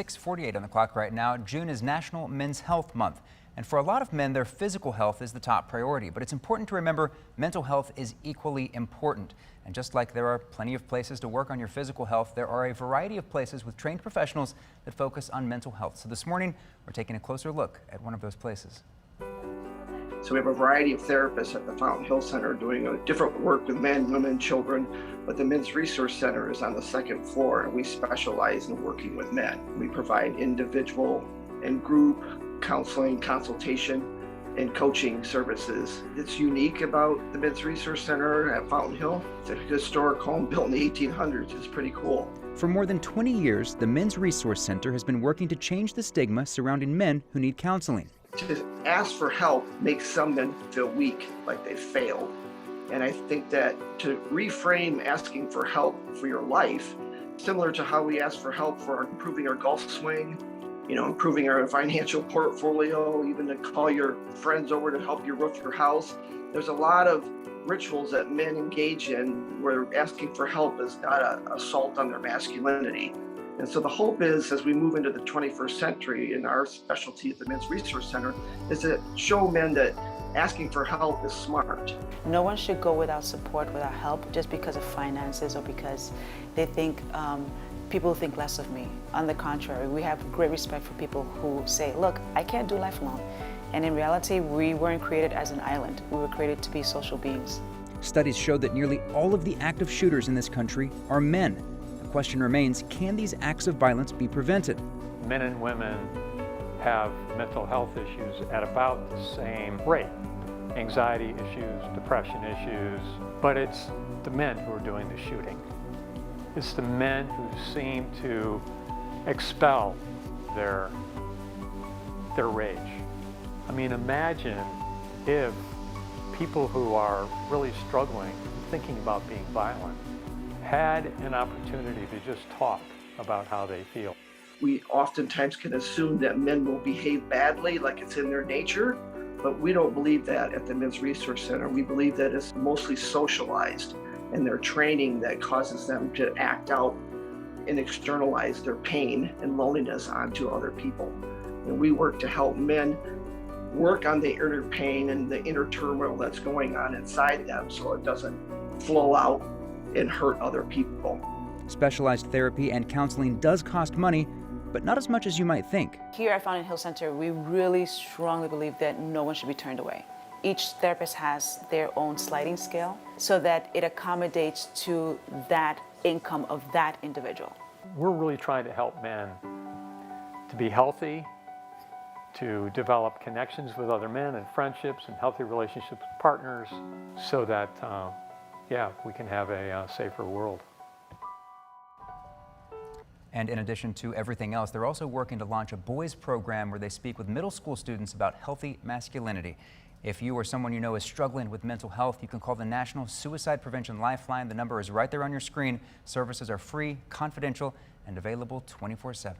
6:48 on the clock right now. June is National Men's Health Month. And for a lot of men, their physical health is the top priority. But it's important to remember mental health is equally important. And just like there are plenty of places to work on your physical health, there are a variety of places with trained professionals that focus on mental health. So this morning, we're taking a closer look at one of those places. So we have a variety of therapists at the Fountain Hill Center doing different work with men, women, children, but the Men's Resource Center is on the second floor, and we specialize in working with men. We provide individual and group counseling, consultation, and coaching services. It's unique about the Men's Resource Center at Fountain Hill. It's a historic home built in the 1800s. It's pretty cool. For more than 20 years, the Men's Resource Center has been working to change the stigma surrounding men who need counseling. To ask for help makes some men feel weak, like they failed. And I think that to reframe asking for help for your life, similar to how we ask for help for improving our golf swing, improving our financial portfolio, even to call your friends over to help you roof your house. There's a lot of rituals that men engage in where asking for help is not an assault on their masculinity. And so the hope is, as we move into the 21st century, in our specialty at the Men's Resource Center, is to show men that asking for help is smart. No one should go without support, without help, just because of finances or because they think people think less of me. On the contrary, we have great respect for people who say, look, I can't do life alone. And in reality, we weren't created as an island. We were created to be social beings. Studies show that nearly all of the active shooters in this country are men. The question remains, can these acts of violence be prevented? Men and women have mental health issues at about the same rate. Anxiety issues, depression issues, but it's the men who are doing the shooting. It's the men who seem to expel their rage. I mean, imagine if people who are really struggling, thinking about being violent, had an opportunity to just talk about how they feel. We oftentimes can assume that men will behave badly, like it's in their nature, but we don't believe that at the Men's Resource Center. We believe that it's mostly socialized, and their training that causes them to act out and externalize their pain and loneliness onto other people. And we work to help men work on the inner pain and the inner turmoil that's going on inside them so it doesn't flow out and hurt other people. Specialized therapy and counseling does cost money, but not as much as you might think. Here at Fountain Hill Center, we really strongly believe that no one should be turned away. Each therapist has their own sliding scale so that it accommodates to that income of that individual. We're really trying to help men to be healthy, to develop connections with other men and friendships and healthy relationships with partners so that, we can have a safer world. And in addition to everything else, they're also working to launch a boys program where they speak with middle school students about healthy masculinity. If you or someone you know is struggling with mental health, you can call the National Suicide Prevention Lifeline. The number is right there on your screen. Services are free, confidential, and available 24/7.